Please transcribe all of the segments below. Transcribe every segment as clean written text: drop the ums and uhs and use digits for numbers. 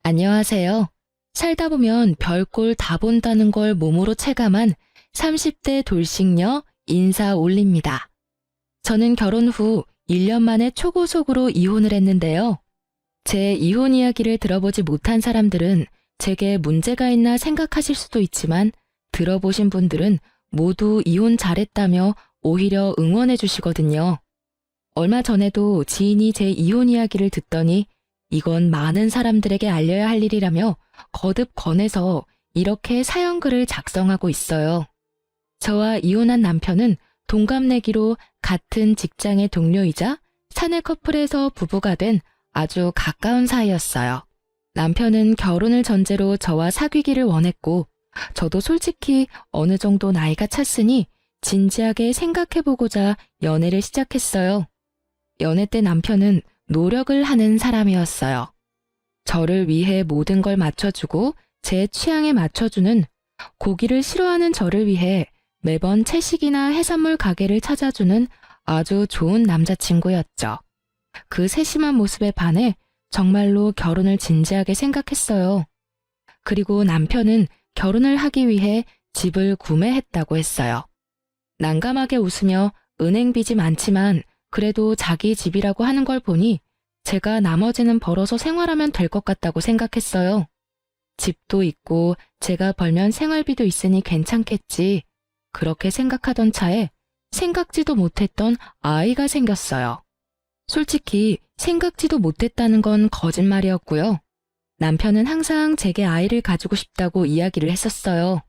안녕하세요. 살다 보면 별꼴 다 본다는 걸 몸으로 체감한 30대 돌싱녀 인사 올립니다. 저는 결혼 후 1년 만에 초고속으로 이혼을 했는데요. 제 이혼 이야기를 들어보지 못한 사람들은 제게 문제가 있나 생각하실 수도 있지만 들어보신 분들은 모두 이혼 잘했다며 오히려 응원해 주시거든요. 얼마 전에도 지인이 제 이혼 이야기를 듣더니 이건 많은 사람들에게 알려야 할 일이라며 거듭 권해서 이렇게 사연글을 작성하고 있어요. 저와 이혼한 남편은 동갑내기로 같은 직장의 동료이자 사내 커플에서 부부가 된 아주 가까운 사이였어요. 남편은 결혼을 전제로 저와 사귀기를 원했고 저도 솔직히 어느 정도 나이가 찼으니 진지하게 생각해보고자 연애를 시작했어요. 연애 때 남편은 노력을 하는 사람이었어요. 저를 위해 모든 걸 맞춰주고 제 취향에 맞춰주는, 고기를 싫어하는 저를 위해 매번 채식이나 해산물 가게를 찾아주는 아주 좋은 남자친구였죠. 그 세심한 모습에 반해 정말로 결혼을 진지하게 생각했어요. 그리고 남편은 결혼을 하기 위해 집을 구매했다고 했어요. 난감하게 웃으며 은행 빚이 많지만 그래도 자기 집이라고 하는 걸 보니 제가 나머지는 벌어서 생활하면 될 것 같다고 생각했어요. 집도 있고 제가 벌면 생활비도 있으니 괜찮겠지. 그렇게 생각하던 차에 생각지도 못했던 아이가 생겼어요. 솔직히 생각지도 못했다는 건 거짓말이었고요. 남편은 항상 제게 아이를 가지고 싶다고 이야기를 했었어요.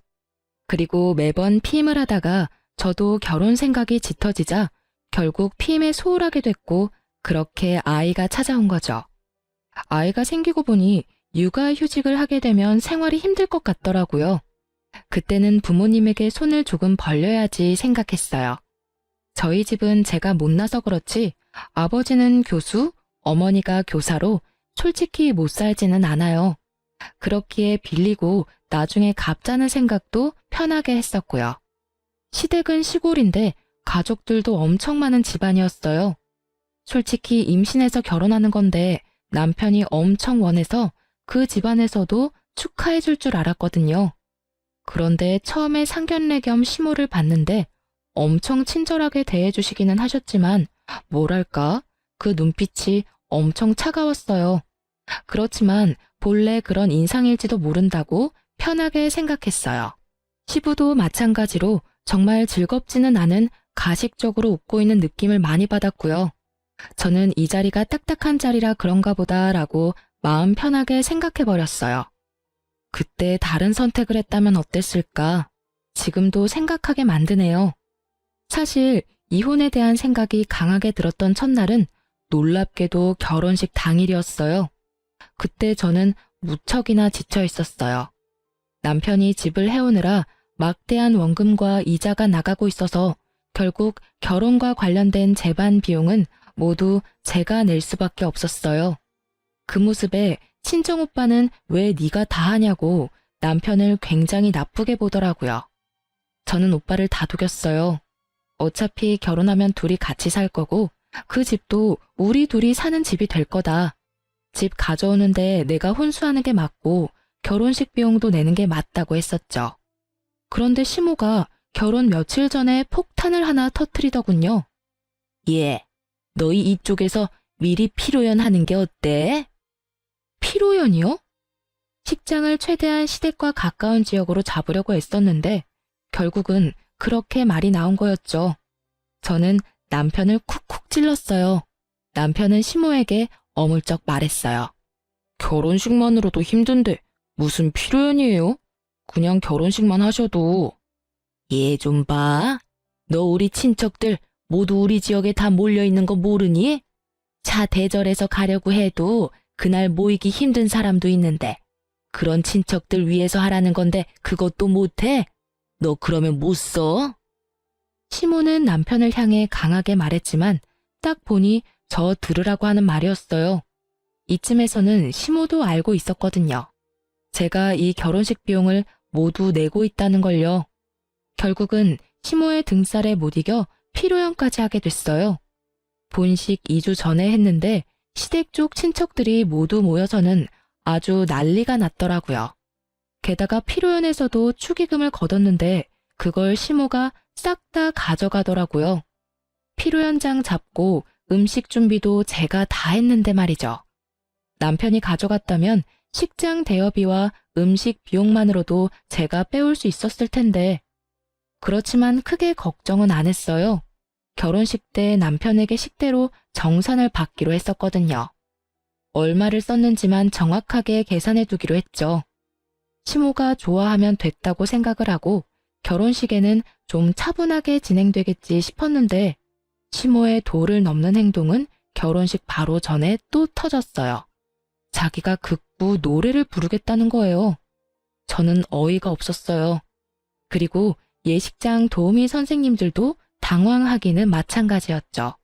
그리고 매번 피임을 하다가 저도 결혼 생각이 짙어지자 결국 피임에 소홀하게 됐고 그렇게 아이가 찾아온 거죠. 아이가 생기고 보니 육아휴직을 하게 되면 생활이 힘들 것 같더라고요. 그때는 부모님에게 손을 조금 벌려야지 생각했어요. 저희 집은 제가 못나서 그렇지 아버지는 교수, 어머니가 교사로 솔직히 못 살지는 않아요. 그렇기에 빌리고 나중에 갚자는 생각도 편하게 했었고요. 시댁은 시골인데 가족들도 엄청 많은 집안이었어요. 솔직히 임신해서 결혼하는 건데 남편이 엄청 원해서 그 집안에서도 축하해 줄 줄 알았거든요. 그런데 처음에 상견례 겸 시모를 봤는데 엄청 친절하게 대해주시기는 하셨지만 뭐랄까 그 눈빛이 엄청 차가웠어요. 그렇지만 본래 그런 인상일지도 모른다고 편하게 생각했어요. 시부도 마찬가지로 정말 즐겁지는 않은 가식적으로 웃고 있는 느낌을 많이 받았고요. 저는 이 자리가 딱딱한 자리라 그런가 보다라고 마음 편하게 생각해버렸어요. 그때 다른 선택을 했다면 어땠을까? 지금도 생각하게 만드네요. 사실 이혼에 대한 생각이 강하게 들었던 첫날은 놀랍게도 결혼식 당일이었어요. 그때 저는 무척이나 지쳐 있었어요. 남편이 집을 해오느라 막대한 원금과 이자가 나가고 있어서 결국 결혼과 관련된 재반 비용은 모두 제가 낼 수밖에 없었어요. 그 모습에 친정오빠는 왜 네가 다 하냐고 남편을 굉장히 나쁘게 보더라고요. 저는 오빠를 다독였어요. 어차피 결혼하면 둘이 같이 살 거고 그 집도 우리 둘이 사는 집이 될 거다. 집 가져오는데 내가 혼수하는 게 맞고 결혼식 비용도 내는 게 맞다고 했었죠. 그런데 시모가 결혼 며칠 전에 폭탄을 하나 터뜨리더군요. 예, 너희 이쪽에서 미리 피로연하는 게 어때? 피로연이요? 식장을 최대한 시댁과 가까운 지역으로 잡으려고 애썼는데 결국은 그렇게 말이 나온 거였죠. 저는 남편을 쿡쿡 찔렀어요. 남편은 시모에게 어물쩍 말했어요. 결혼식만으로도 힘든데 무슨 피로연이에요? 그냥 결혼식만 하셔도. 얘 좀 봐. 너 우리 친척들 모두 우리 지역에 다 몰려있는 거 모르니? 차 대절해서 가려고 해도 그날 모이기 힘든 사람도 있는데 그런 친척들 위해서 하라는 건데 그것도 못해? 너 그러면 못 써? 시모는 남편을 향해 강하게 말했지만 딱 보니 저 들으라고 하는 말이었어요. 이쯤에서는 시모도 알고 있었거든요. 제가 이 결혼식 비용을 모두 내고 있다는 걸요. 결국은 시모의 등살에 못 이겨 피로연까지 하게 됐어요. 본식 2주 전에 했는데 시댁 쪽 친척들이 모두 모여서는 아주 난리가 났더라고요. 게다가 피로연에서도 축의금을 걷었는데 그걸 시모가 싹 다 가져가더라고요. 피로연장 잡고 음식 준비도 제가 다 했는데 말이죠. 남편이 가져갔다면 식장 대여비와 음식 비용만으로도 제가 빼올 수 있었을 텐데 그렇지만 크게 걱정은 안 했어요. 결혼식 때 남편에게 식대로 정산을 받기로 했었거든요. 얼마를 썼는지만 정확하게 계산해 두기로 했죠. 시모가 좋아하면 됐다고 생각을 하고 결혼식에는 좀 차분하게 진행되겠지 싶었는데 시모의 도를 넘는 행동은 결혼식 바로 전에 또 터졌어요. 자기가 극구 노래를 부르겠다는 거예요. 저는 어이가 없었어요. 그리고 예식장 도우미 선생님들도 당황하기는 마찬가지였죠.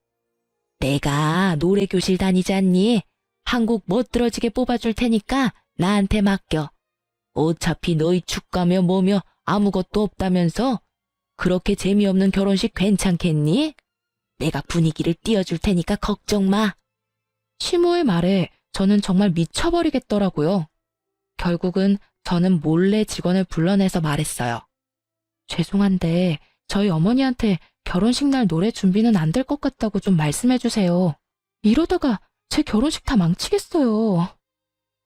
내가 노래교실 다니지 않니? 한곡 멋들어지게 뽑아줄 테니까 나한테 맡겨. 어차피 너희 축가며 뭐며 아무것도 없다면서? 그렇게 재미없는 결혼식 괜찮겠니? 내가 분위기를 띄워줄 테니까 걱정 마. 시모의 말에 저는 정말 미쳐버리겠더라고요. 결국은 저는 몰래 직원을 불러내서 말했어요. 죄송한데 저희 어머니한테 결혼식 날 노래 준비는 안 될 것 같다고 좀 말씀해 주세요. 이러다가 제 결혼식 다 망치겠어요.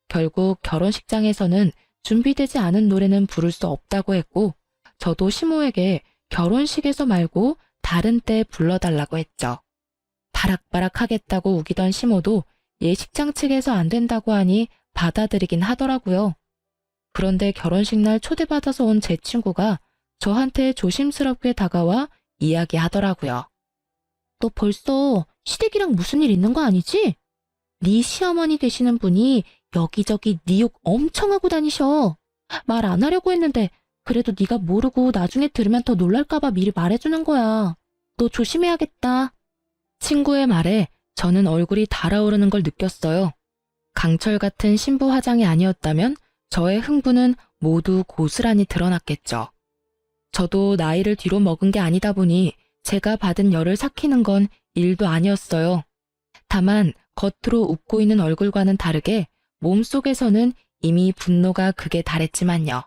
결국 결혼식장에서는 준비되지 않은 노래는 부를 수 없다고 했고 저도 시모에게 결혼식에서 말고 다른 때 불러달라고 했죠. 바락바락 하겠다고 우기던 시모도 예식장 측에서 안 된다고 하니 받아들이긴 하더라고요. 그런데 결혼식 날 초대받아서 온 제 친구가 저한테 조심스럽게 다가와 이야기하더라고요. 너 벌써 시댁이랑 무슨 일 있는 거 아니지? 네 시어머니 되시는 분이 여기저기 네 욕 엄청 하고 다니셔. 말 안 하려고 했는데 그래도 네가 모르고 나중에 들으면 더 놀랄까봐 미리 말해주는 거야. 너 조심해야겠다. 친구의 말에 저는 얼굴이 달아오르는 걸 느꼈어요. 강철 같은 신부 화장이 아니었다면 저의 흥분은 모두 고스란히 드러났겠죠. 저도 나이를 뒤로 먹은 게 아니다 보니 제가 받은 열을 삭히는 건 일도 아니었어요. 다만 겉으로 웃고 있는 얼굴과는 다르게 몸속에서는 이미 분노가 극에 달했지만요.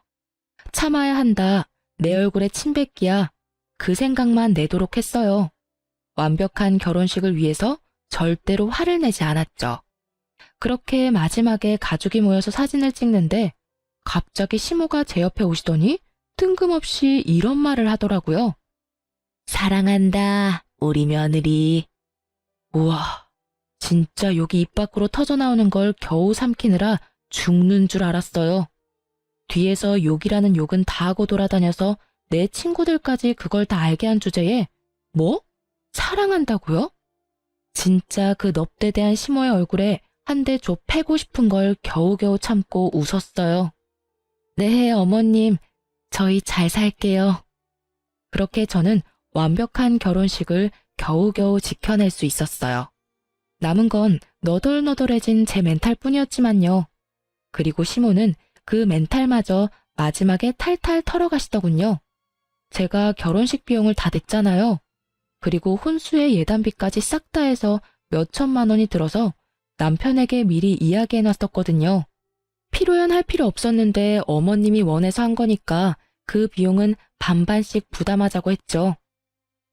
참아야 한다. 내 얼굴에 침 뱉기야. 그 생각만 내도록 했어요. 완벽한 결혼식을 위해서 절대로 화를 내지 않았죠. 그렇게 마지막에 가족이 모여서 사진을 찍는데 갑자기 시모가 제 옆에 오시더니 뜬금없이 이런 말을 하더라고요. 사랑한다, 우리 며느리. 우와, 진짜 욕이 입 밖으로 터져나오는 걸 겨우 삼키느라 죽는 줄 알았어요. 뒤에서 욕이라는 욕은 다 하고 돌아다녀서 내 친구들까지 그걸 다 알게 한 주제에 뭐? 사랑한다고요? 진짜 그 넙대대한 시모의 얼굴에 한 대 줘 패고 싶은 걸 겨우겨우 참고 웃었어요. 네, 어머님, 저희 잘 살게요. 그렇게 저는 완벽한 결혼식을 겨우겨우 지켜낼 수 있었어요. 남은 건 너덜너덜해진 제 멘탈뿐이었지만요. 그리고 시모는 그 멘탈마저 마지막에 탈탈 털어가시더군요. 제가 결혼식 비용을 다 냈잖아요. 그리고 혼수의 예단비까지 싹 다 해서 몇 천만 원이 들어서 남편에게 미리 이야기해놨었거든요. 피로연 할 필요 없었는데 어머님이 원해서 한 거니까 그 비용은 반반씩 부담하자고 했죠.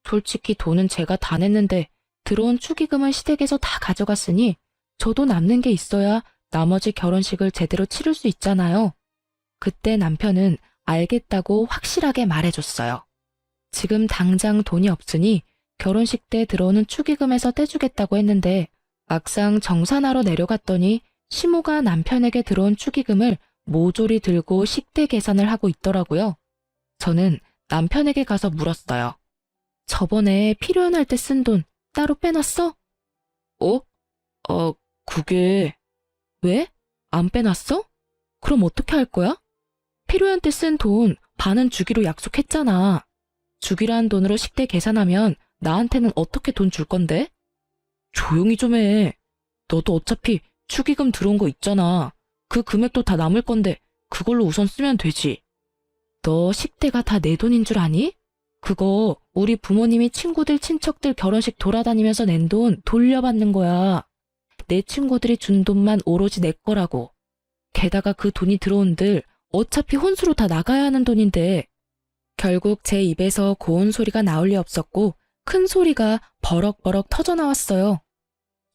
솔직히 돈은 제가 다 냈는데 들어온 축의금은 시댁에서 다 가져갔으니 저도 남는 게 있어야 나머지 결혼식을 제대로 치를 수 있잖아요. 그때 남편은 알겠다고 확실하게 말해줬어요. 지금 당장 돈이 없으니 결혼식 때 들어오는 축의금에서 떼주겠다고 했는데 막상 정산하러 내려갔더니 시모가 남편에게 들어온 축의금을 모조리 들고 식대 계산을 하고 있더라고요. 저는 남편에게 가서 물었어요. 저번에 필요연할 때 쓴 돈 따로 빼놨어? 그게... 왜? 안 빼놨어? 그럼 어떻게 할 거야? 필요연 때 쓴 돈 반은 주기로 약속했잖아. 주기로 한 돈으로 식대 계산하면 나한테는 어떻게 돈 줄 건데? 조용히 좀 해. 너도 어차피 축의금 들어온 거 있잖아. 그 금액도 다 남을 건데 그걸로 우선 쓰면 되지. 너 식대가 다 내 돈인 줄 아니? 그거 우리 부모님이 친구들 친척들 결혼식 돌아다니면서 낸 돈 돌려받는 거야. 내 친구들이 준 돈만 오로지 내 거라고. 게다가 그 돈이 들어온들 어차피 혼수로 다 나가야 하는 돈인데. 결국 제 입에서 고운 소리가 나올 리 없었고 큰 소리가 버럭버럭 터져나왔어요.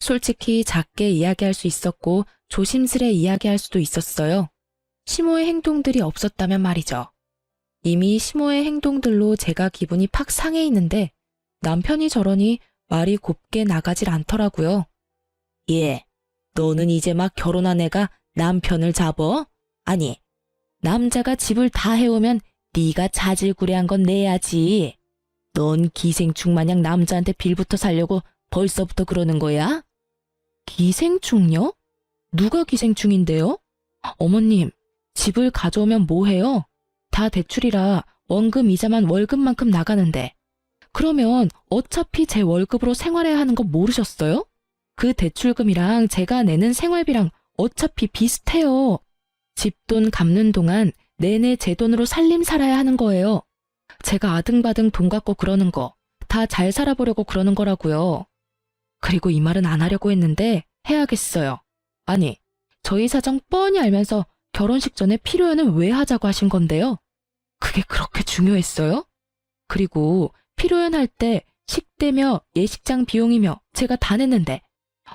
솔직히 작게 이야기할 수 있었고 조심스레 이야기할 수도 있었어요. 시모의 행동들이 없었다면 말이죠. 이미 시모의 행동들로 제가 기분이 팍 상해 있는데 남편이 저러니 말이 곱게 나가질 않더라고요. 예, 너는 이제 막 결혼한 애가 남편을 잡어? 아니, 남자가 집을 다 해오면 네가 자질구레한 건 내야지. 넌 기생충 마냥 남자한테 빌부터 살려고 벌써부터 그러는 거야? 기생충요? 누가 기생충인데요? 어머님, 집을 가져오면 뭐해요? 다 대출이라 원금 이자만 월급만큼 나가는데. 그러면 어차피 제 월급으로 생활해야 하는 거 모르셨어요? 그 대출금이랑 제가 내는 생활비랑 어차피 비슷해요. 집돈 갚는 동안 내내 제 돈으로 살림 살아야 하는 거예요. 제가 아등바등 돈 갖고 그러는 거 다 잘 살아보려고 그러는 거라고요. 그리고 이 말은 안 하려고 했는데 해야겠어요. 아니, 저희 사정 뻔히 알면서 결혼식 전에 필요연은 왜 하자고 하신 건데요? 그게 그렇게 중요했어요? 그리고 필요연 할 때 식대며 예식장 비용이며 제가 다 냈는데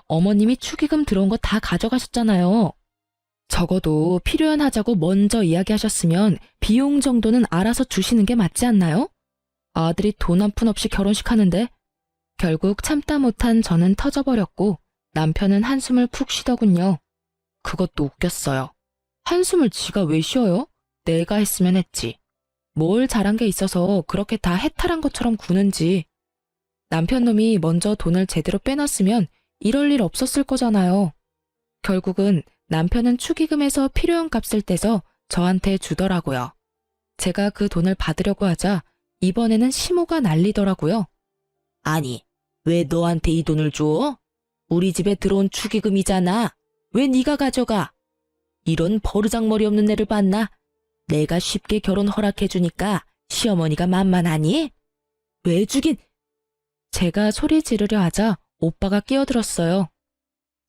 어머님이 축의금 들어온 거 다 가져가셨잖아요. 적어도 필요연 하자고 먼저 이야기하셨으면 비용 정도는 알아서 주시는 게 맞지 않나요? 아들이 돈 한 푼 없이 결혼식 하는데. 결국 참다 못한 저는 터져버렸고 남편은 한숨을 푹 쉬더군요. 그것도 웃겼어요. 한숨을 지가 왜 쉬어요? 내가 했으면 했지. 뭘 잘한 게 있어서 그렇게 다 해탈한 것처럼 구는지. 남편 놈이 먼저 돈을 제대로 빼놨으면 이럴 일 없었을 거잖아요. 결국은 남편은 축의금에서 필요한 값을 떼서 저한테 주더라고요. 제가 그 돈을 받으려고 하자 이번에는 시모가 난리더라고요. 아니, 왜 너한테 이 돈을 줘? 우리 집에 들어온 축의금이잖아. 왜 네가 가져가? 이런 버르장머리 없는 애를 봤나? 내가 쉽게 결혼 허락해주니까 시어머니가 만만하니? 왜 주긴? 제가 소리 지르려 하자 오빠가 끼어들었어요.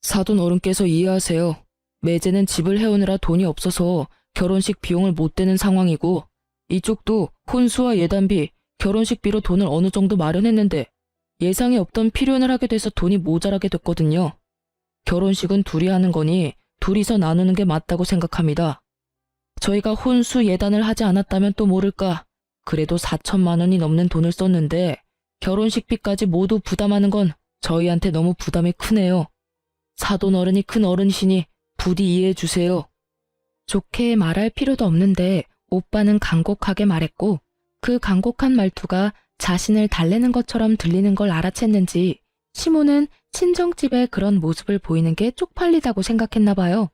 사돈 어른께서 이해하세요. 매제는 집을 해오느라 돈이 없어서 결혼식 비용을 못 대는 상황이고 이쪽도 혼수와 예단비, 결혼식비로 돈을 어느 정도 마련했는데 예상에 없던 필요연을 하게 돼서 돈이 모자라게 됐거든요. 결혼식은 둘이 하는 거니 둘이서 나누는 게 맞다고 생각합니다. 저희가 혼수 예단을 하지 않았다면 또 모를까. 그래도 4천만 원이 넘는 돈을 썼는데 결혼식비까지 모두 부담하는 건 저희한테 너무 부담이 크네요. 사돈 어른이 큰 어른이시니 부디 이해해 주세요. 좋게 말할 필요도 없는데 오빠는 간곡하게 말했고 그 간곡한 말투가 자신을 달래는 것처럼 들리는 걸 알아챘는지 시모는 친정집에 그런 모습을 보이는 게 쪽팔리다고 생각했나 봐요.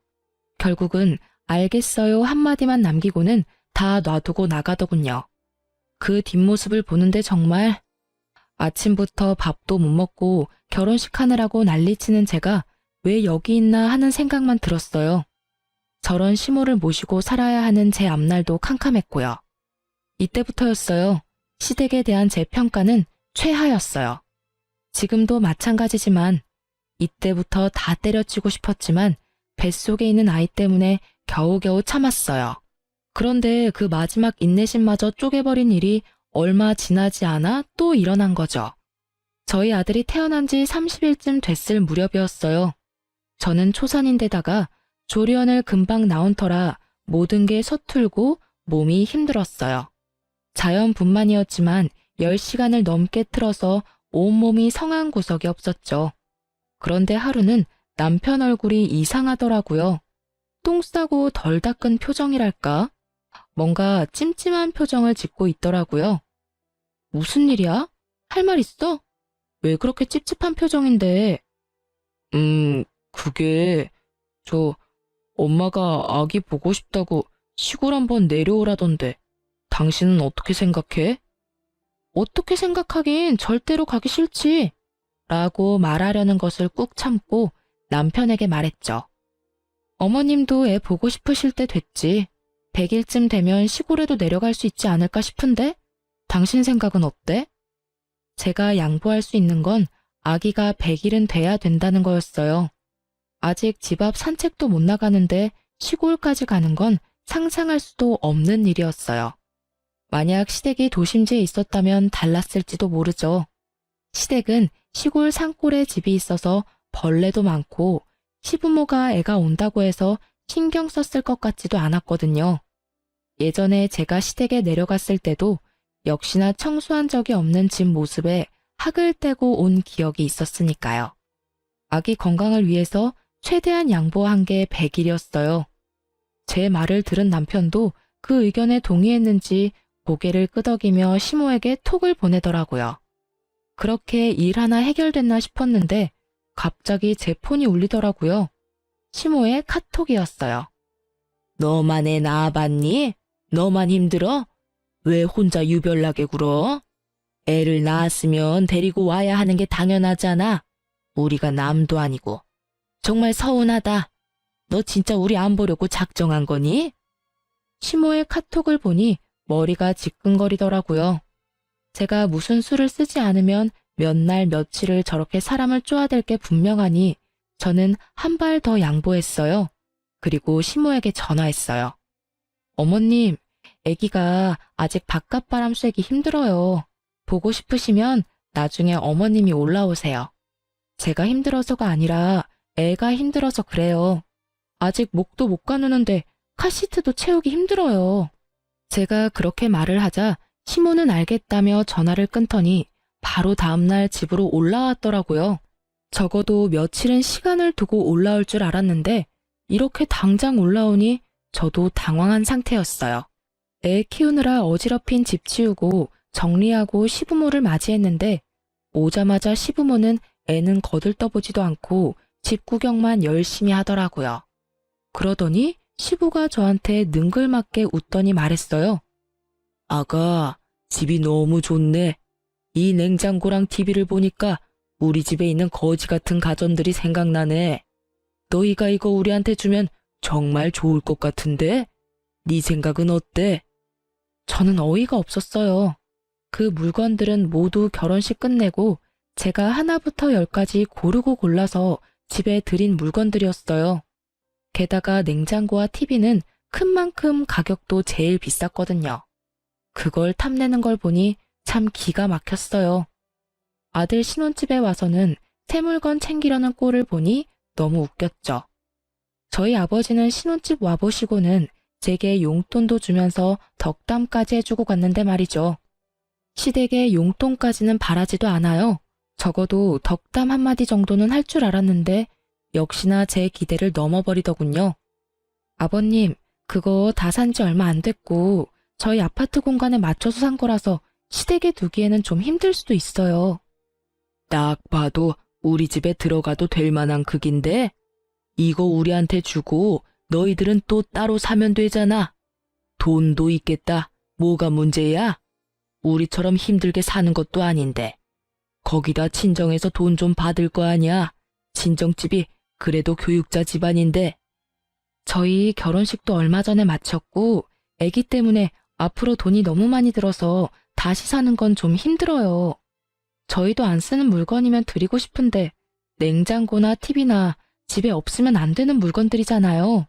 결국은 알겠어요 한마디만 남기고는 다 놔두고 나가더군요. 그 뒷모습을 보는데 정말 아침부터 밥도 못 먹고 결혼식 하느라고 난리치는 제가 왜 여기 있나 하는 생각만 들었어요. 저런 시모를 모시고 살아야 하는 제 앞날도 캄캄했고요. 이때부터였어요. 시댁에 대한 제 평가는 최하였어요. 지금도 마찬가지지만 이때부터 다 때려치고 싶었지만 뱃속에 있는 아이 때문에 겨우겨우 참았어요. 그런데 그 마지막 인내심마저 쪼개버린 일이 얼마 지나지 않아 또 일어난 거죠. 저희 아들이 태어난 지 30일쯤 됐을 무렵이었어요. 저는 초산인데다가 조리원을 금방 나온 터라 모든 게 서툴고 몸이 힘들었어요. 자연분만이었지만 10시간을 넘게 틀어서 온몸이 성한 구석이 없었죠. 그런데 하루는 남편 얼굴이 이상하더라고요. 똥 싸고 덜 닦은 표정이랄까? 뭔가 찜찜한 표정을 짓고 있더라고요. 무슨 일이야? 할 말 있어? 왜 그렇게 찝찝한 표정인데? 그게 엄마가 아기 보고 싶다고 시골 한번 내려오라던데 당신은 어떻게 생각해? 어떻게 생각하긴 절대로 가기 싫지. 라고 말하려는 것을 꾹 참고 남편에게 말했죠. 어머님도 애 보고 싶으실 때 됐지. 100일쯤 되면 시골에도 내려갈 수 있지 않을까 싶은데? 당신 생각은 어때? 제가 양보할 수 있는 건 아기가 100일은 돼야 된다는 거였어요. 아직 집 앞 산책도 못 나가는데 시골까지 가는 건 상상할 수도 없는 일이었어요. 만약 시댁이 도심지에 있었다면 달랐을지도 모르죠. 시댁은 시골 산골에 집이 있어서 벌레도 많고 시부모가 애가 온다고 해서 신경 썼을 것 같지도 않았거든요. 예전에 제가 시댁에 내려갔을 때도 역시나 청소한 적이 없는 집 모습에 학을 떼고 온 기억이 있었으니까요. 아기 건강을 위해서 최대한 양보한 게 100일이었어요. 제 말을 들은 남편도 그 의견에 동의했는지 고개를 끄덕이며 시모에게 톡을 보내더라고요. 그렇게 일 하나 해결됐나 싶었는데 갑자기 제 폰이 울리더라고요. 시모의 카톡이었어요. 너만 애 낳아봤니? 너만 힘들어? 왜 혼자 유별나게 굴어? 애를 낳았으면 데리고 와야 하는 게 당연하잖아. 우리가 남도 아니고. 정말 서운하다. 너 진짜 우리 안 보려고 작정한 거니? 시모의 카톡을 보니 머리가 지끈거리더라고요. 제가 무슨 수를 쓰지 않으면 몇 날 며칠을 저렇게 사람을 쪼아댈 게 분명하니 저는 한 발 더 양보했어요. 그리고 시모에게 전화했어요. 어머님, 아기가 아직 바깥바람 쐬기 힘들어요. 보고 싶으시면 나중에 어머님이 올라오세요. 제가 힘들어서가 아니라 애가 힘들어서 그래요. 아직 목도 못 가누는데 카시트도 채우기 힘들어요. 제가 그렇게 말을 하자 시모는 알겠다며 전화를 끊더니 바로 다음날 집으로 올라왔더라고요. 적어도 며칠은 시간을 두고 올라올 줄 알았는데 이렇게 당장 올라오니 저도 당황한 상태였어요. 애 키우느라 어지럽힌 집 치우고 정리하고 시부모를 맞이했는데 오자마자 시부모는 애는 거들떠보지도 않고 집 구경만 열심히 하더라고요. 그러더니 시부가 저한테 능글맞게 웃더니 말했어요. 아가, 집이 너무 좋네. 이 냉장고랑 TV를 보니까 우리 집에 있는 거지 같은 가전들이 생각나네. 너희가 이거 우리한테 주면 정말 좋을 것 같은데? 네 생각은 어때? 저는 어이가 없었어요. 그 물건들은 모두 결혼식 끝내고 제가 하나부터 열까지 고르고 골라서 집에 들인 물건들이었어요. 게다가 냉장고와 TV는 큰 만큼 가격도 제일 비쌌거든요. 그걸 탐내는 걸 보니 참 기가 막혔어요. 아들 신혼집에 와서는 새 물건 챙기려는 꼴을 보니 너무 웃겼죠. 저희 아버지는 신혼집 와보시고는 제게 용돈도 주면서 덕담까지 해주고 갔는데 말이죠. 시댁에 용돈까지는 바라지도 않아요. 적어도 덕담 한마디 정도는 할 줄 알았는데 역시나 제 기대를 넘어버리더군요. 아버님, 그거 다 산 지 얼마 안 됐고 저희 아파트 공간에 맞춰서 산 거라서 시댁에 두기에는 좀 힘들 수도 있어요. 딱 봐도 우리 집에 들어가도 될 만한 크기인데 이거 우리한테 주고 너희들은 또 따로 사면 되잖아. 돈도 있겠다. 뭐가 문제야? 우리처럼 힘들게 사는 것도 아닌데. 거기다 친정에서 돈 좀 받을 거 아니야. 친정집이 그래도 교육자 집안인데. 저희 결혼식도 얼마 전에 마쳤고 아기 때문에 앞으로 돈이 너무 많이 들어서 다시 사는 건 좀 힘들어요. 저희도 안 쓰는 물건이면 드리고 싶은데 냉장고나 TV나 집에 없으면 안 되는 물건들이잖아요.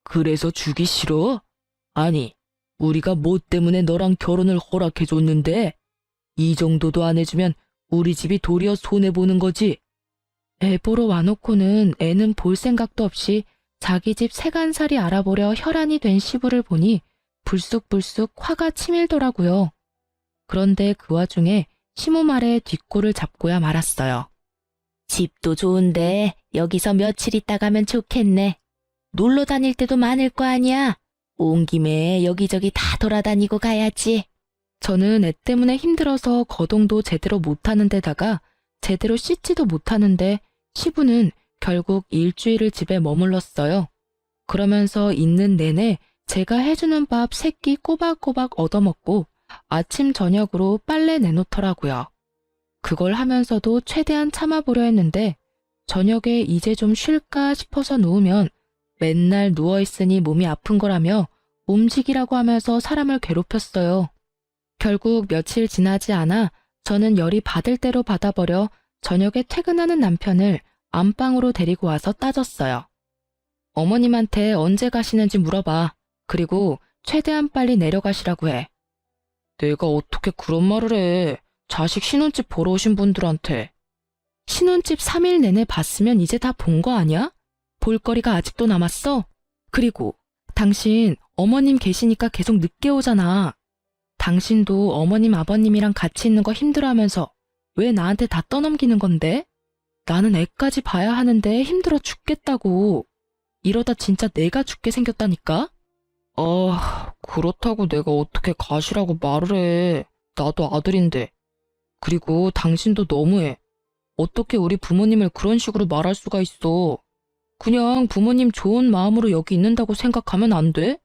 그래서 주기 싫어? 아니, 우리가 뭐 때문에 너랑 결혼을 허락해줬는데 이 정도도 안 해주면 우리 집이 도리어 손해보는 거지. 애 보러 와놓고는 애는 볼 생각도 없이 자기 집 세간살이 알아보려 혈안이 된 시부를 보니 불쑥불쑥 화가 치밀더라고요. 그런데 그 와중에 시모 말에 뒷골을 잡고야 말았어요. 집도 좋은데 여기서 며칠 있다 가면 좋겠네. 놀러 다닐 때도 많을 거 아니야. 온 김에 여기저기 다 돌아다니고 가야지. 저는 애 때문에 힘들어서 거동도 제대로 못하는 데다가 제대로 씻지도 못하는데 시부는 결국 일주일을 집에 머물렀어요. 그러면서 있는 내내 제가 해주는 밥 3끼 꼬박꼬박 얻어먹고 아침 저녁으로 빨래 내놓더라고요. 그걸 하면서도 최대한 참아보려 했는데 저녁에 이제 좀 쉴까 싶어서 누우면 맨날 누워있으니 몸이 아픈 거라며 움직이라고 하면서 사람을 괴롭혔어요. 결국 며칠 지나지 않아 저는 열이 받을 대로 받아버려 저녁에 퇴근하는 남편을 안방으로 데리고 와서 따졌어요. 어머님한테 언제 가시는지 물어봐. 그리고 최대한 빨리 내려가시라고 해. 내가 어떻게 그런 말을 해. 자식 신혼집 보러 오신 분들한테. 신혼집 3일 내내 봤으면 이제 다 본 거 아니야? 볼거리가 아직도 남았어? 그리고 당신 어머님 계시니까 계속 늦게 오잖아. 당신도 어머님 아버님이랑 같이 있는 거 힘들어하면서 왜 나한테 다 떠넘기는 건데? 나는 애까지 봐야 하는데 힘들어 죽겠다고. 이러다 진짜 내가 죽게 생겼다니까? 그렇다고 내가 어떻게 가시라고 말을 해. 나도 아들인데. 그리고 당신도 너무해. 어떻게 우리 부모님을 그런 식으로 말할 수가 있어. 그냥 부모님 좋은 마음으로 여기 있는다고 생각하면 안 돼?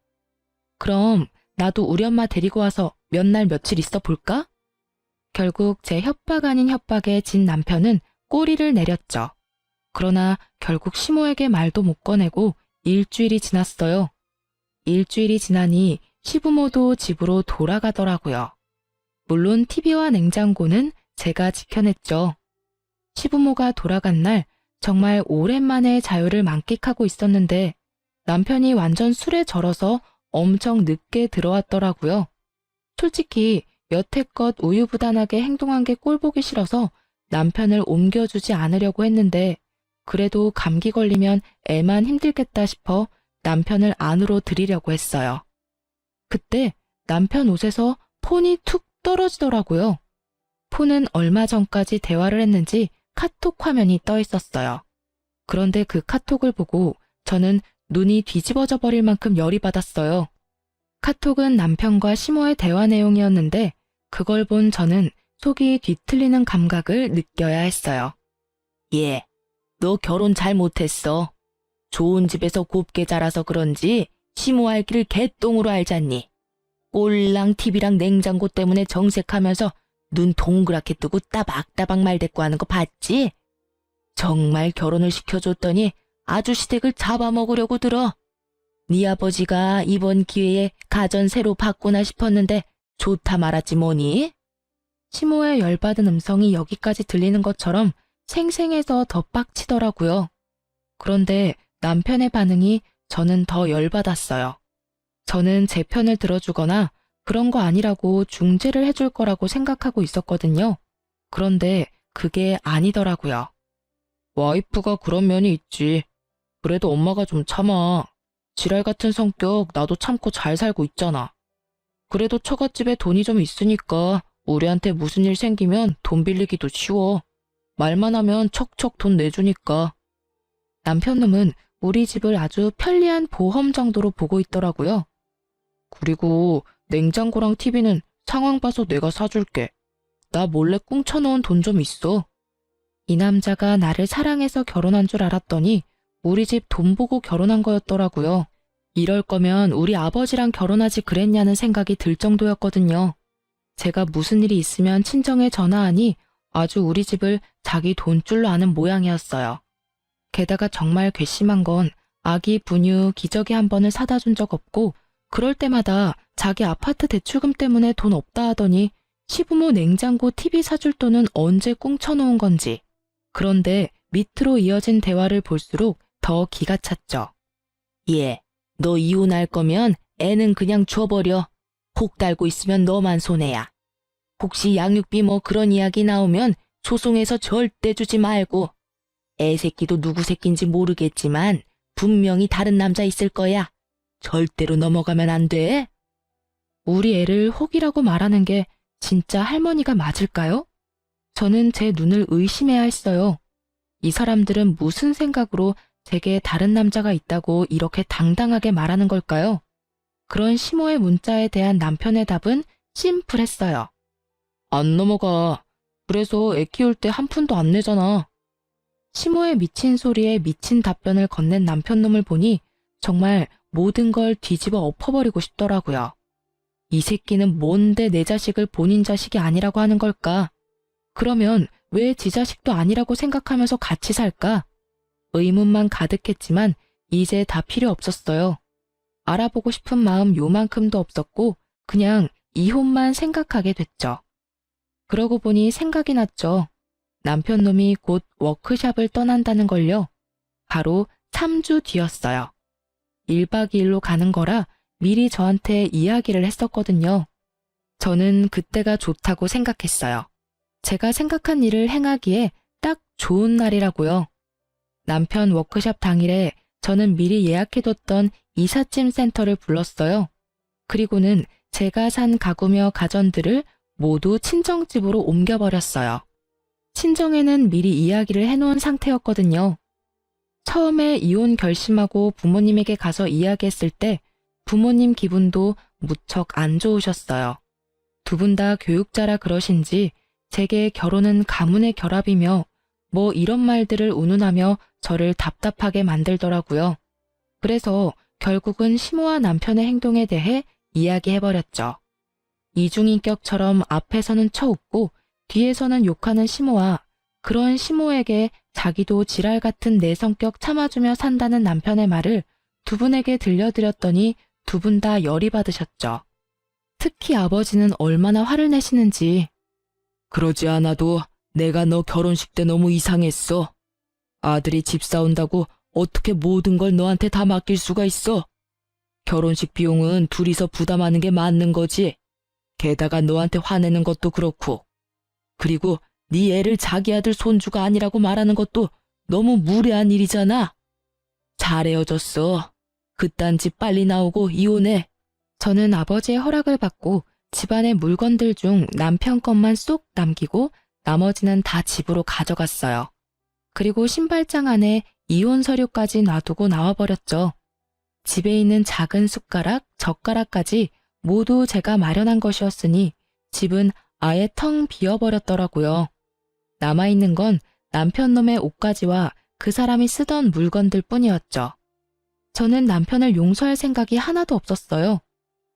그럼 나도 우리 엄마 데리고 와서 몇 날 며칠 있어 볼까? 결국 제 협박 아닌 협박에 진 남편은 꼬리를 내렸죠. 그러나 결국 시모에게 말도 못 꺼내고 일주일이 지났어요. 일주일이 지나니 시부모도 집으로 돌아가더라고요. 물론 TV와 냉장고는 제가 지켜냈죠. 시부모가 돌아간 날 정말 오랜만에 자유를 만끽하고 있었는데 남편이 완전 술에 절어서 엄청 늦게 들어왔더라고요. 솔직히 여태껏 우유부단하게 행동한 게 꼴보기 싫어서 남편을 옮겨주지 않으려고 했는데 그래도 감기 걸리면 애만 힘들겠다 싶어 남편을 안으로 들이려고 했어요. 그때 남편 옷에서 폰이 툭 떨어지더라고요. 폰은 얼마 전까지 대화를 했는지 카톡 화면이 떠 있었어요. 그런데 그 카톡을 보고 저는 눈이 뒤집어져 버릴 만큼 열이 받았어요. 카톡은 남편과 시모의 대화 내용이었는데 그걸 본 저는 속이 뒤틀리는 감각을 느껴야 했어요. 예, 너 결혼 잘못했어. 좋은 집에서 곱게 자라서 그런지 시모할 길을 개똥으로 알잖니. 꼴랑 TV랑 냉장고 때문에 정색하면서 눈 동그랗게 뜨고 따박따박 말대꾸 하는 거 봤지? 정말 결혼을 시켜줬더니 아주 시댁을 잡아먹으려고 들어. 네 아버지가 이번 기회에 가전 새로 바꾸나 싶었는데 좋다 말았지 뭐니? 시모의 열받은 음성이 여기까지 들리는 것처럼 생생해서 더 빡치더라고요. 그런데 남편의 반응이 저는 더 열받았어요. 저는 제 편을 들어주거나 그런 거 아니라고 중재를 해줄 거라고 생각하고 있었거든요. 그런데 그게 아니더라고요. 와이프가 그런 면이 있지. 그래도 엄마가 좀 참아. 지랄 같은 성격 나도 참고 잘 살고 있잖아. 그래도 처갓집에 돈이 좀 있으니까 우리한테 무슨 일 생기면 돈 빌리기도 쉬워. 말만 하면 척척 돈 내주니까. 남편놈은 우리 집을 아주 편리한 보험 정도로 보고 있더라고요. 그리고 냉장고랑 TV는 상황 봐서 내가 사줄게. 나 몰래 꽁쳐놓은 돈 좀 있어. 이 남자가 나를 사랑해서 결혼한 줄 알았더니 우리 집 돈 보고 결혼한 거였더라고요. 이럴 거면 우리 아버지랑 결혼하지 그랬냐는 생각이 들 정도였거든요. 제가 무슨 일이 있으면 친정에 전화하니 아주 우리 집을 자기 돈줄로 아는 모양이었어요. 게다가 정말 괘씸한 건 아기 분유 기저귀 한 번을 사다 준 적 없고 그럴 때마다 자기 아파트 대출금 때문에 돈 없다 하더니 시부모 냉장고 TV 사줄 돈은 언제 꽁쳐놓은 건지. 그런데 밑으로 이어진 대화를 볼수록 더 기가 찼죠. 예, 너 이혼할 거면 애는 그냥 줘버려. 혹 달고 있으면 너만 손해야. 혹시 양육비 뭐 그런 이야기 나오면 소송해서 절대 주지 말고. 애 새끼도 누구 새끼인지 모르겠지만 분명히 다른 남자 있을 거야. 절대로 넘어가면 안 돼. 우리 애를 혹이라고 말하는 게 진짜 할머니가 맞을까요? 저는 제 눈을 의심해야 했어요. 이 사람들은 무슨 생각으로 제게 다른 남자가 있다고 이렇게 당당하게 말하는 걸까요? 그런 시모의 문자에 대한 남편의 답은 심플했어요. 안 넘어가. 그래서 애 키울 때 한 푼도 안 내잖아. 시모의 미친 소리에 미친 답변을 건넨 남편놈을 보니 정말 모든 걸 뒤집어 엎어버리고 싶더라고요. 이 새끼는 뭔데 내 자식을 본인 자식이 아니라고 하는 걸까? 그러면 왜 지 자식도 아니라고 생각하면서 같이 살까? 의문만 가득했지만 이제 다 필요 없었어요. 알아보고 싶은 마음 요만큼도 없었고 그냥 이혼만 생각하게 됐죠. 그러고 보니 생각이 났죠. 남편놈이 곧 워크숍을 떠난다는 걸요. 바로 3주 뒤였어요. 1박 2일로 가는 거라 미리 저한테 이야기를 했었거든요. 저는 그때가 좋다고 생각했어요. 제가 생각한 일을 행하기에 딱 좋은 날이라고요. 남편 워크숍 당일에 저는 미리 예약해뒀던 이삿짐 센터를 불렀어요. 그리고는 제가 산 가구며 가전들을 모두 친정집으로 옮겨버렸어요. 친정에는 미리 이야기를 해놓은 상태였거든요. 처음에 이혼 결심하고 부모님에게 가서 이야기했을 때 부모님 기분도 무척 안 좋으셨어요. 두 분 다 교육자라 그러신지 제게 결혼은 가문의 결합이며 뭐 이런 말들을 운운하며 저를 답답하게 만들더라고요. 그래서 결국은 시모와 남편의 행동에 대해 이야기해버렸죠. 이중인격처럼 앞에서는 쳐웃고 뒤에서는 욕하는 시모와 그런 시모에게 자기도 지랄 같은 내 성격 참아주며 산다는 남편의 말을 두 분에게 들려드렸더니 두 분 다 열이 받으셨죠. 특히 아버지는 얼마나 화를 내시는지. 그러지 않아도 내가 너 결혼식 때 너무 이상했어. 아들이 집 사온다고 어떻게 모든 걸 너한테 다 맡길 수가 있어? 결혼식 비용은 둘이서 부담하는 게 맞는 거지. 게다가 너한테 화내는 것도 그렇고. 그리고 네 애를 자기 아들 손주가 아니라고 말하는 것도 너무 무례한 일이잖아. 잘 헤어졌어. 그딴 집 빨리 나오고 이혼해. 저는 아버지의 허락을 받고 집안의 물건들 중 남편 것만 쏙 남기고 나머지는 다 집으로 가져갔어요. 그리고 신발장 안에 이혼 서류까지 놔두고 나와버렸죠. 집에 있는 작은 숟가락, 젓가락까지 모두 제가 마련한 것이었으니 집은 아예 텅 비어버렸더라고요. 남아있는 건 남편 놈의 옷가지와 그 사람이 쓰던 물건들 뿐이었죠. 저는 남편을 용서할 생각이 하나도 없었어요.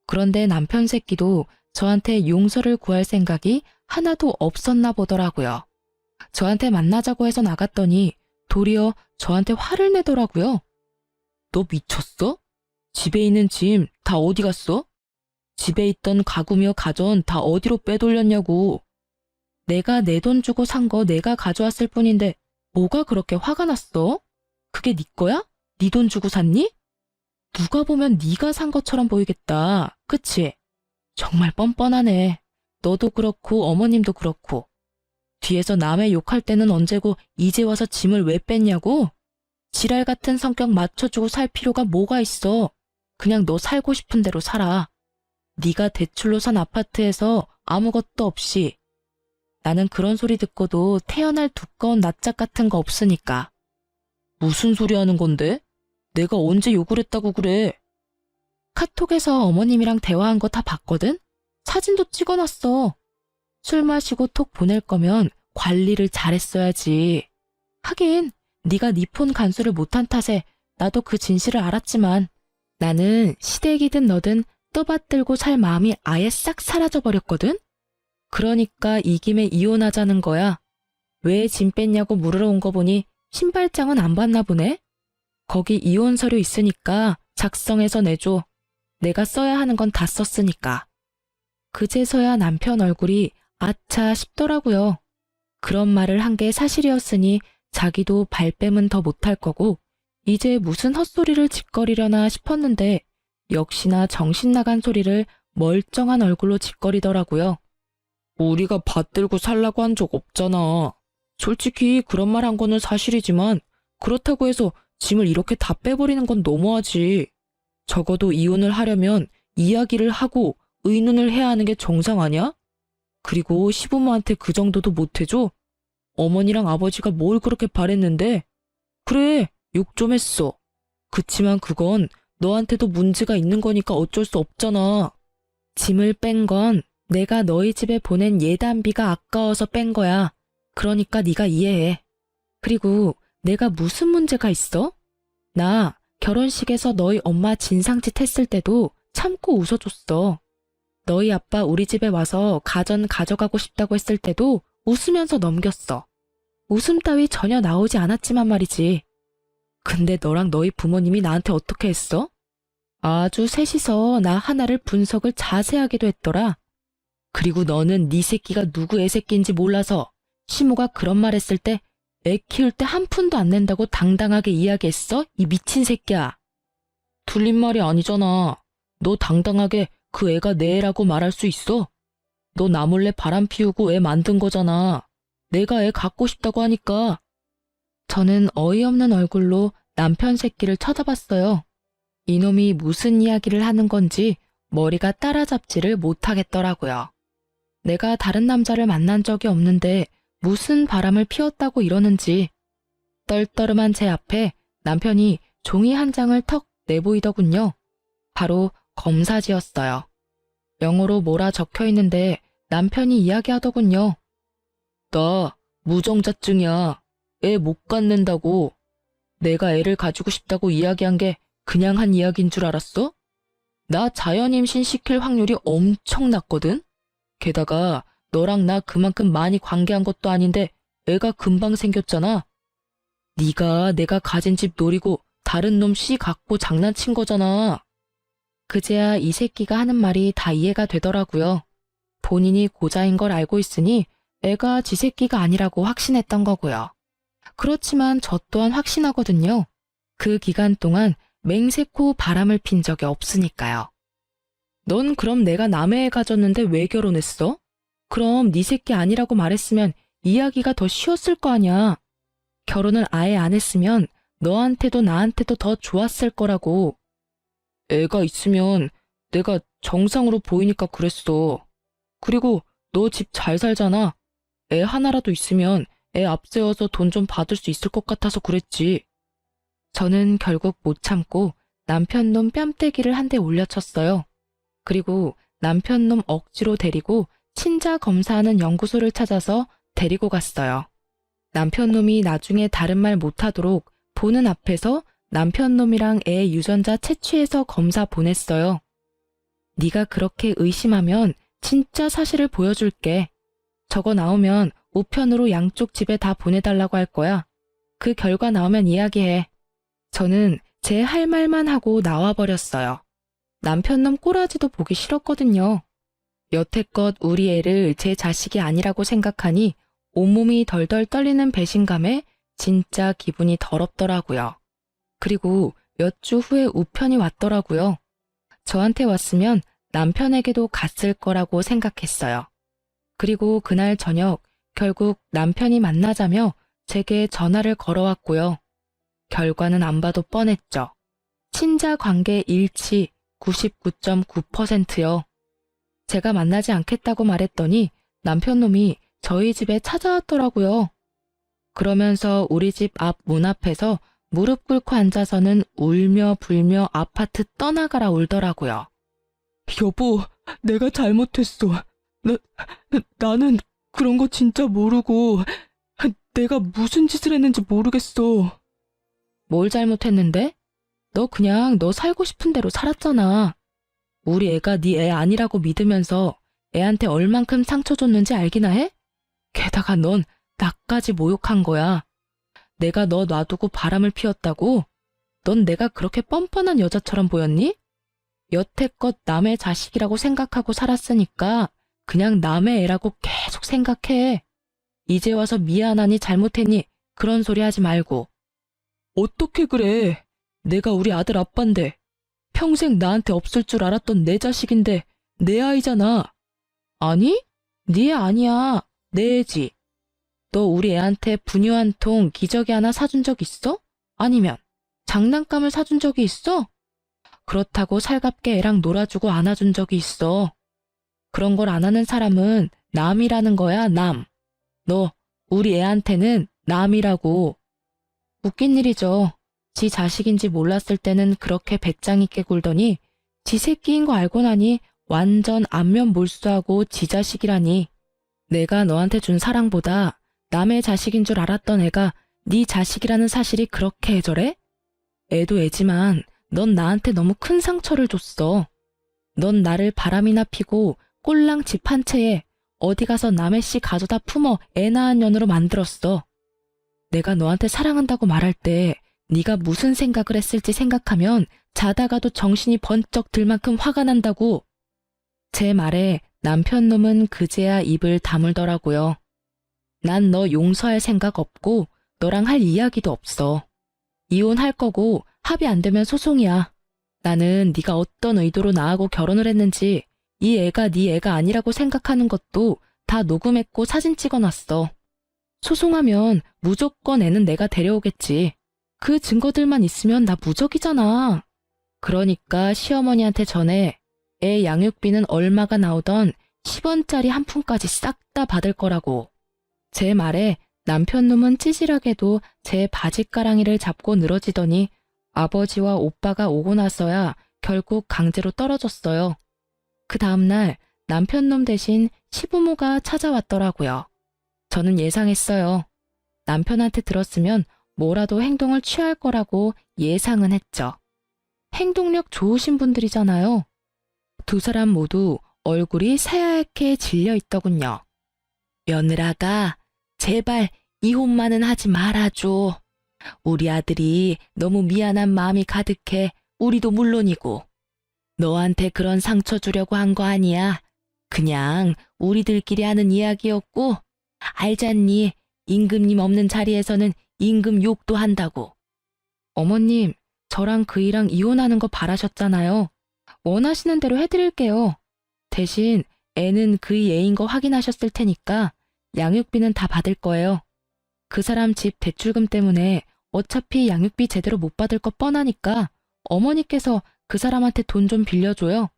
그런데 남편 새끼도 저한테 용서를 구할 생각이 하나도 없었나 보더라고요. 저한테 만나자고 해서 나갔더니 도리어 저한테 화를 내더라고요. 너 미쳤어? 집에 있는 짐 다 어디 갔어? 집에 있던 가구며 가전 다 어디로 빼돌렸냐고. 내가 내 돈 주고 산 거 내가 가져왔을 뿐인데 뭐가 그렇게 화가 났어? 그게 네 거야? 네 돈 주고 샀니? 누가 보면 네가 산 것처럼 보이겠다. 그치? 정말 뻔뻔하네. 너도 그렇고 어머님도 그렇고. 뒤에서 남의 욕할 때는 언제고 이제 와서 짐을 왜 뺐냐고? 지랄 같은 성격 맞춰주고 살 필요가 뭐가 있어. 그냥 너 살고 싶은 대로 살아. 네가 대출로 산 아파트에서 아무것도 없이. 나는 그런 소리 듣고도 태어날 두꺼운 낯짝 같은 거 없으니까. 무슨 소리 하는 건데? 내가 언제 욕을 했다고 그래? 카톡에서 어머님이랑 대화한 거 다 봤거든? 사진도 찍어놨어. 술 마시고 톡 보낼 거면 관리를 잘했어야지. 하긴 네가 네 폰 간수를 못한 탓에 나도 그 진실을 알았지만 나는 시댁이든 너든 떠받들고 살 마음이 아예 싹 사라져버렸거든? 그러니까 이 김에 이혼하자는 거야. 왜 짐 뺐냐고 물으러 온 거 보니 신발장은 안 봤나 보네? 거기 이혼 서류 있으니까 작성해서 내줘. 내가 써야 하는 건 다 썼으니까. 그제서야 남편 얼굴이 아차 싶더라고요. 그런 말을 한 게 사실이었으니 자기도 발뺌은 더 못할 거고 이제 무슨 헛소리를 짓거리려나 싶었는데 역시나 정신 나간 소리를 멀쩡한 얼굴로 짓거리더라고요. 우리가 받들고 살라고 한 적 없잖아. 솔직히 그런 말 한 거는 사실이지만 그렇다고 해서 짐을 이렇게 다 빼버리는 건 너무하지. 적어도 이혼을 하려면 이야기를 하고 의논을 해야 하는 게 정상 아니야? 그리고 시부모한테 그 정도도 못 해줘? 어머니랑 아버지가 뭘 그렇게 바랬는데? 그래, 욕 좀 했어. 그치만 그건 너한테도 문제가 있는 거니까 어쩔 수 없잖아. 짐을 뺀 건 내가 너희 집에 보낸 예단비가 아까워서 뺀 거야. 그러니까 네가 이해해. 그리고 내가 무슨 문제가 있어? 나 결혼식에서 너희 엄마 진상짓 했을 때도 참고 웃어줬어. 너희 아빠 우리 집에 와서 가전 가져가고 싶다고 했을 때도 웃으면서 넘겼어. 웃음 따위 전혀 나오지 않았지만 말이지. 근데 너랑 너희 부모님이 나한테 어떻게 했어? 아주 셋이서 나 하나를 분석을 자세하게도 했더라. 그리고 너는 네 새끼가 누구 애 새끼인지 몰라서 시모가 그런 말 했을 때 애 키울 때 한 푼도 안 낸다고 당당하게 이야기했어? 이 미친 새끼야. 틀린 말이 아니잖아. 너 당당하게 그 애가 내 애라고 말할 수 있어? 너 나 몰래 바람 피우고 애 만든 거잖아. 내가 애 갖고 싶다고 하니까. 저는 어이없는 얼굴로 남편 새끼를 쳐다봤어요. 이놈이 무슨 이야기를 하는 건지 머리가 따라잡지를 못하겠더라고요. 내가 다른 남자를 만난 적이 없는데 무슨 바람을 피웠다고 이러는지. 떨떠름한 제 앞에 남편이 종이 한 장을 턱 내보이더군요. 바로 검사지였어요. 영어로 뭐라 적혀 있는데 남편이 이야기하더군요. 나 무정자증이야. 애 못 갖는다고. 내가 애를 가지고 싶다고 이야기한 게 그냥 한 이야기인 줄 알았어? 나 자연임신 시킬 확률이 엄청 낮거든? 게다가 너랑 나 그만큼 많이 관계한 것도 아닌데 애가 금방 생겼잖아. 네가 내가 가진 집 노리고 다른 놈 씨 갖고 장난친 거잖아. 그제야 이 새끼가 하는 말이 다 이해가 되더라고요. 본인이 고자인 걸 알고 있으니 애가 지 새끼가 아니라고 확신했던 거고요. 그렇지만 저 또한 확신하거든요. 그 기간 동안 맹세코 바람을 핀 적이 없으니까요. 넌 그럼 내가 남의 애 가졌는데 왜 결혼했어? 그럼 네 새끼 아니라고 말했으면 이야기가 더 쉬웠을 거 아니야. 결혼을 아예 안 했으면 너한테도 나한테도 더 좋았을 거라고. 애가 있으면 내가 정상으로 보이니까 그랬어. 그리고 너 집 잘 살잖아. 애 하나라도 있으면 애 앞세워서 돈 좀 받을 수 있을 것 같아서 그랬지. 저는 결국 못 참고 남편 놈 뺨때기를 한 대 올려쳤어요. 그리고 남편 놈 억지로 데리고 친자 검사하는 연구소를 찾아서 데리고 갔어요. 남편 놈이 나중에 다른 말 못하도록 보는 앞에서 남편 놈이랑 애 유전자 채취해서 검사 보냈어요. 네가 그렇게 의심하면 진짜 사실을 보여줄게. 저거 나오면 우편으로 양쪽 집에 다 보내달라고 할 거야. 그 결과 나오면 이야기해. 저는 제 할 말만 하고 나와버렸어요. 남편 놈 꼬라지도 보기 싫었거든요. 여태껏 우리 애를 제 자식이 아니라고 생각하니 온몸이 덜덜 떨리는 배신감에 진짜 기분이 더럽더라고요. 그리고 몇 주 후에 우편이 왔더라고요. 저한테 왔으면 남편에게도 갔을 거라고 생각했어요. 그리고 그날 저녁 결국 남편이 만나자며 제게 전화를 걸어왔고요. 결과는 안 봐도 뻔했죠. 친자 관계 일치 99.9%요. 제가 만나지 않겠다고 말했더니 남편 놈이 저희 집에 찾아왔더라고요. 그러면서 우리 집 앞 문 앞에서 무릎 꿇고 앉아서는 울며 불며 아파트 떠나가라 울더라고요. 여보, 내가 잘못했어. 나는 그런 거 진짜 모르고 내가 무슨 짓을 했는지 모르겠어. 뭘 잘못했는데? 너 그냥 너 살고 싶은 대로 살았잖아. 우리 애가 네 애 아니라고 믿으면서 애한테 얼만큼 상처 줬는지 알기나 해? 게다가 넌 나까지 모욕한 거야. 내가 너 놔두고 바람을 피웠다고? 넌 내가 그렇게 뻔뻔한 여자처럼 보였니? 여태껏 남의 자식이라고 생각하고 살았으니까 그냥 남의 애라고 계속 생각해. 이제 와서 미안하니 잘못했니? 그런 소리 하지 말고. 어떻게 그래? 내가 우리 아들 아빠인데. 평생 나한테 없을 줄 알았던 내 자식인데 내 아이잖아. 아니? 네 애 아니야. 내 애지. 너 우리 애한테 분유 한 통 기저귀 하나 사준 적 있어? 아니면 장난감을 사준 적이 있어? 그렇다고 살갑게 애랑 놀아주고 안아준 적이 있어. 그런 걸 안 하는 사람은 남이라는 거야, 남. 너 우리 애한테는 남이라고. 웃긴 일이죠. 지 자식인지 몰랐을 때는 그렇게 배짱 있게 굴더니 지 새끼인 거 알고 나니 완전 안면 몰수하고 지 자식이라니. 내가 너한테 준 사랑보다 남의 자식인 줄 알았던 애가 네 자식이라는 사실이 그렇게 애절해? 애도 애지만 넌 나한테 너무 큰 상처를 줬어. 넌 나를 바람이나 피고 꼴랑 집 한 채에 어디 가서 남의 씨 가져다 품어 애 낳은 년으로 만들었어. 내가 너한테 사랑한다고 말할 때 네가 무슨 생각을 했을지 생각하면 자다가도 정신이 번쩍 들 만큼 화가 난다고. 제 말에 남편 놈은 그제야 입을 다물더라고요. 난 너 용서할 생각 없고 너랑 할 이야기도 없어. 이혼할 거고 합의 안 되면 소송이야. 나는 네가 어떤 의도로 나하고 결혼을 했는지 이 애가 네 애가 아니라고 생각하는 것도 다 녹음했고 사진 찍어놨어. 소송하면 무조건 애는 내가 데려오겠지. 그 증거들만 있으면 나 무적이잖아. 그러니까 시어머니한테 전해 애 양육비는 얼마가 나오던 10원짜리 한 푼까지 싹 다 받을 거라고. 제 말에 남편 놈은 찌질하게도 제 바지가랑이를 잡고 늘어지더니 아버지와 오빠가 오고 나서야 결국 강제로 떨어졌어요. 그 다음날 남편 놈 대신 시부모가 찾아왔더라고요. 저는 예상했어요. 남편한테 들었으면 뭐라도 행동을 취할 거라고 예상은 했죠. 행동력 좋으신 분들이잖아요. 두 사람 모두 얼굴이 새하얗게 질려 있더군요. 며느라가 제발 이혼만은 하지 말아줘. 우리 아들이 너무 미안한 마음이 가득해. 우리도 물론이고. 너한테 그런 상처 주려고 한 거 아니야. 그냥 우리들끼리 하는 이야기였고. 알잖니. 임금님 없는 자리에서는 임금 욕도 한다고. 어머님, 저랑 그이랑 이혼하는 거 바라셨잖아요. 원하시는 대로 해드릴게요. 대신 애는 그이 애인 거 확인하셨을 테니까 양육비는 다 받을 거예요. 그 사람 집 대출금 때문에 어차피 양육비 제대로 못 받을 거 뻔하니까 어머니께서 그 사람한테 돈 좀 빌려줘요.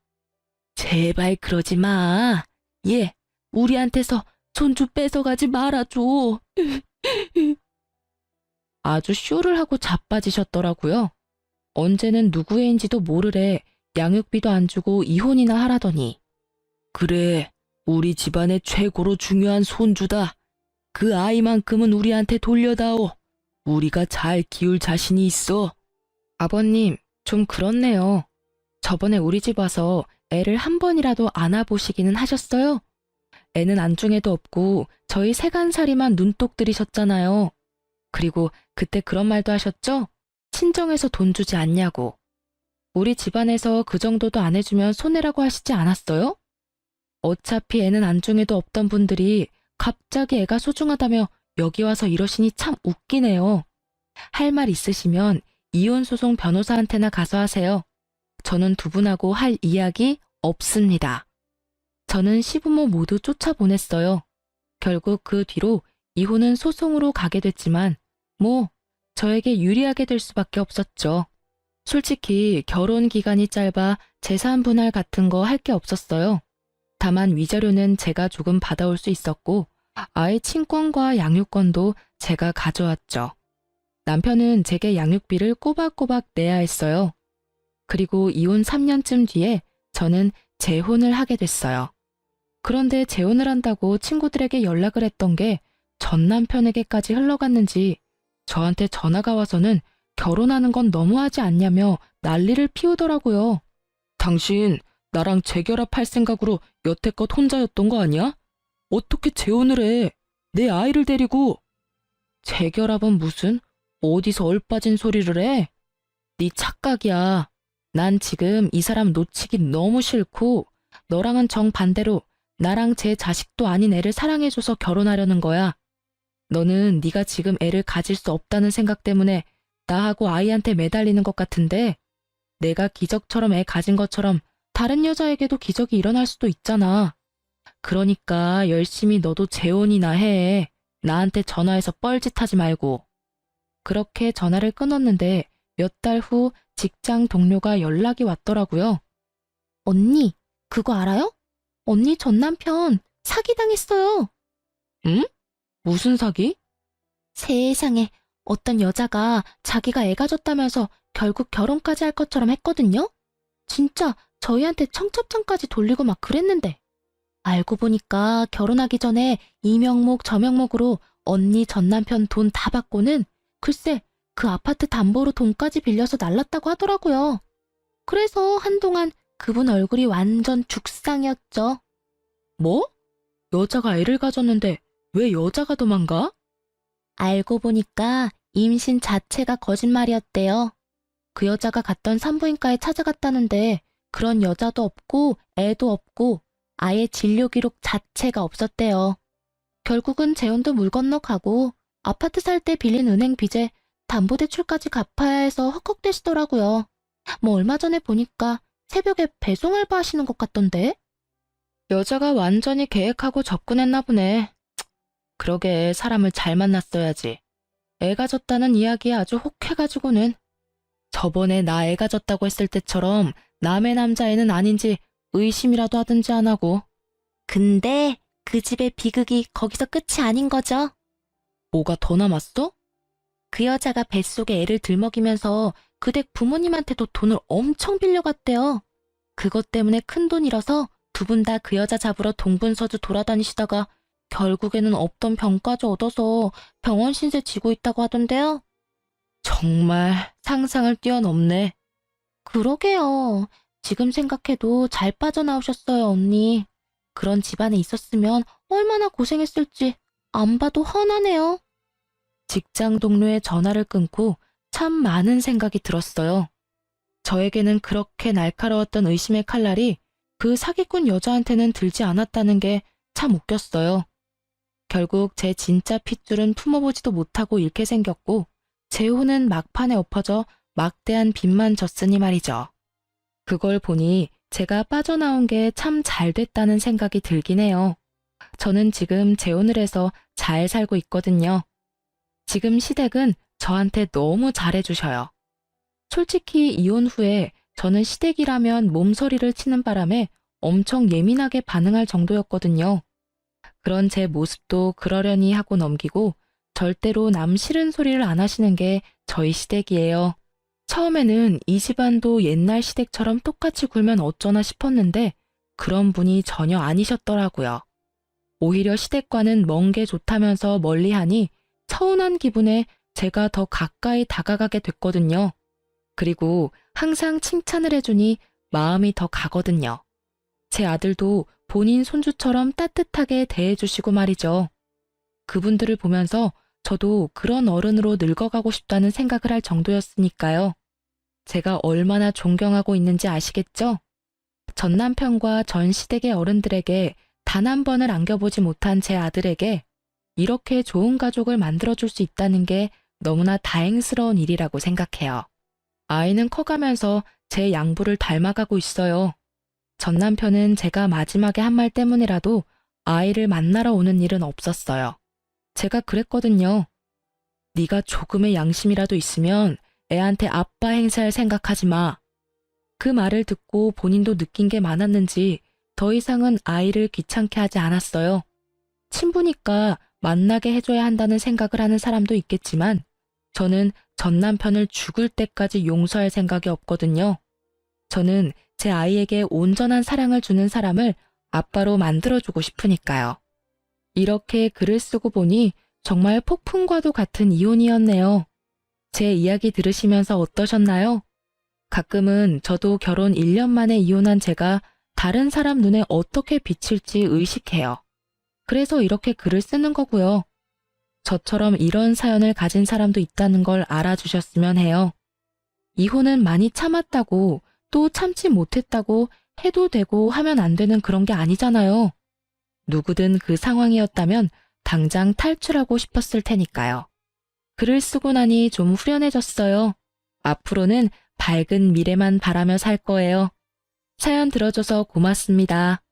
제발 그러지 마. 얘, 우리한테서 손주 뺏어가지 말아줘. 아주 쇼를 하고 자빠지셨더라고요. 언제는 누구 애인지도 모르래 양육비도 안 주고 이혼이나 하라더니. 그래, 우리 집안의 최고로 중요한 손주다. 그 아이만큼은 우리한테 돌려다오. 우리가 잘 키울 자신이 있어. 아버님, 좀 그렇네요. 저번에 우리 집 와서 애를 한 번이라도 안아보시기는 하셨어요? 애는 안중에도 없고 저희 세간살이만 눈독 들이셨잖아요. 그리고 그때 그런 말도 하셨죠? 친정에서 돈 주지 않냐고. 우리 집안에서 그 정도도 안 해주면 손해라고 하시지 않았어요? 어차피 애는 안중에도 없던 분들이 갑자기 애가 소중하다며 여기 와서 이러시니 참 웃기네요. 할 말 있으시면 이혼소송 변호사한테나 가서 하세요. 저는 두 분하고 할 이야기 없습니다. 저는 시부모 모두 쫓아보냈어요. 결국 그 뒤로 이혼은 소송으로 가게 됐지만 뭐 저에게 유리하게 될 수밖에 없었죠. 솔직히 결혼 기간이 짧아 재산 분할 같은 거 할 게 없었어요. 다만 위자료는 제가 조금 받아올 수 있었고 아이 친권과 양육권도 제가 가져왔죠. 남편은 제게 양육비를 꼬박꼬박 내야 했어요. 그리고 이혼 3년쯤 뒤에 저는 재혼을 하게 됐어요. 그런데 재혼을 한다고 친구들에게 연락을 했던 게 전 남편에게까지 흘러갔는지 저한테 전화가 와서는 결혼하는 건 너무하지 않냐며 난리를 피우더라고요. 당신 나랑 재결합할 생각으로 여태껏 혼자였던 거 아니야? 어떻게 재혼을 해? 내 아이를 데리고. 재결합은 무슨? 어디서 얼빠진 소리를 해? 네 착각이야. 난 지금 이 사람 놓치기 너무 싫고 너랑은 정반대로 나랑 제 자식도 아닌 애를 사랑해줘서 결혼하려는 거야. 너는 네가 지금 애를 가질 수 없다는 생각 때문에 나하고 아이한테 매달리는 것 같은데 내가 기적처럼 애 가진 것처럼 다른 여자에게도 기적이 일어날 수도 있잖아. 그러니까 열심히 너도 재혼이나 해. 나한테 전화해서 뻘짓하지 말고. 그렇게 전화를 끊었는데 몇 달 후 직장 동료가 연락이 왔더라고요. 언니, 그거 알아요? 언니 전 남편 사기당했어요. 응? 무슨 사기? 세상에 어떤 여자가 자기가 애 가졌다면서 결국 결혼까지 할 것처럼 했거든요? 진짜 저희한테 청첩장까지 돌리고 막 그랬는데. 알고 보니까 결혼하기 전에 이 명목 저 명목으로 언니 전 남편 돈 다 받고는 글쎄 그 아파트 담보로 돈까지 빌려서 날랐다고 하더라고요. 그래서 한동안 그분 얼굴이 완전 죽상이었죠. 뭐? 여자가 애를 가졌는데 왜 여자가 도망가? 알고 보니까 임신 자체가 거짓말이었대요. 그 여자가 갔던 산부인과에 찾아갔다는데 그런 여자도 없고 애도 없고 아예 진료 기록 자체가 없었대요. 결국은 재혼도 물 건너가고 아파트 살 때 빌린 은행 빚에 담보대출까지 갚아야 해서 헉헉대시더라고요. 뭐 얼마 전에 보니까 새벽에 배송 알바 하시는 것 같던데? 여자가 완전히 계획하고 접근했나 보네. 그러게 사람을 잘 만났어야지. 애가 졌다는 이야기에 아주 혹해가지고는. 저번에 나 애가 졌다고 했을 때처럼 남의 남자애는 아닌지 의심이라도 하든지 안 하고. 근데 그 집의 비극이 거기서 끝이 아닌 거죠? 뭐가 더 남았어? 그 여자가 뱃속에 애를 들먹이면서 그 댁 부모님한테도 돈을 엄청 빌려갔대요. 그것 때문에 큰돈 잃어서 두 분 다 그 여자 잡으러 동분서주 돌아다니시다가 결국에는 없던 병까지 얻어서 병원 신세 지고 있다고 하던데요. 정말 상상을 뛰어넘네. 그러게요. 지금 생각해도 잘 빠져나오셨어요, 언니. 그런 집안에 있었으면 얼마나 고생했을지 안 봐도 훤하네요. 직장 동료의 전화를 끊고 참 많은 생각이 들었어요. 저에게는 그렇게 날카로웠던 의심의 칼날이 그 사기꾼 여자한테는 들지 않았다는 게 참 웃겼어요. 결국 제 진짜 핏줄은 품어보지도 못하고 잃게 생겼고 제 혼은 막판에 엎어져 막대한 빚만 졌으니 말이죠. 그걸 보니 제가 빠져나온 게 참 잘 됐다는 생각이 들긴 해요. 저는 지금 재혼을 해서 잘 살고 있거든요. 지금 시댁은 저한테 너무 잘해주셔요. 솔직히 이혼 후에 저는 시댁이라면 몸서리를 치는 바람에 엄청 예민하게 반응할 정도였거든요. 그런 제 모습도 그러려니 하고 넘기고 절대로 남 싫은 소리를 안 하시는 게 저희 시댁이에요. 처음에는 이 집안도 옛날 시댁처럼 똑같이 굴면 어쩌나 싶었는데 그런 분이 전혀 아니셨더라고요. 오히려 시댁과는 먼 게 좋다면서 멀리하니 서운한 기분에 제가 더 가까이 다가가게 됐거든요. 그리고 항상 칭찬을 해주니 마음이 더 가거든요. 제 아들도 본인 손주처럼 따뜻하게 대해주시고 말이죠. 그분들을 보면서 저도 그런 어른으로 늙어가고 싶다는 생각을 할 정도였으니까요. 제가 얼마나 존경하고 있는지 아시겠죠? 전 남편과 전 시댁의 어른들에게 단 한 번을 안겨보지 못한 제 아들에게 이렇게 좋은 가족을 만들어줄 수 있다는 게 너무나 다행스러운 일이라고 생각해요. 아이는 커가면서 제 양부를 닮아가고 있어요. 전 남편은 제가 마지막에 한 말 때문이라도 아이를 만나러 오는 일은 없었어요. 제가 그랬거든요. 네가 조금의 양심이라도 있으면 애한테 아빠 행세할 생각하지 마. 그 말을 듣고 본인도 느낀 게 많았는지 더 이상은 아이를 귀찮게 하지 않았어요. 친부니까 만나게 해줘야 한다는 생각을 하는 사람도 있겠지만 저는 전 남편을 죽을 때까지 용서할 생각이 없거든요. 저는 제 아이에게 온전한 사랑을 주는 사람을 아빠로 만들어주고 싶으니까요. 이렇게 글을 쓰고 보니 정말 폭풍과도 같은 이혼이었네요. 제 이야기 들으시면서 어떠셨나요? 가끔은 저도 결혼 1년 만에 이혼한 제가 다른 사람 눈에 어떻게 비칠지 의식해요. 그래서 이렇게 글을 쓰는 거고요. 저처럼 이런 사연을 가진 사람도 있다는 걸 알아주셨으면 해요. 이혼은 많이 참았다고 또 참지 못했다고 해도 되고 하면 안 되는 그런 게 아니잖아요. 누구든 그 상황이었다면 당장 탈출하고 싶었을 테니까요. 글을 쓰고 나니 좀 후련해졌어요. 앞으로는 밝은 미래만 바라며 살 거예요. 사연 들어줘서 고맙습니다.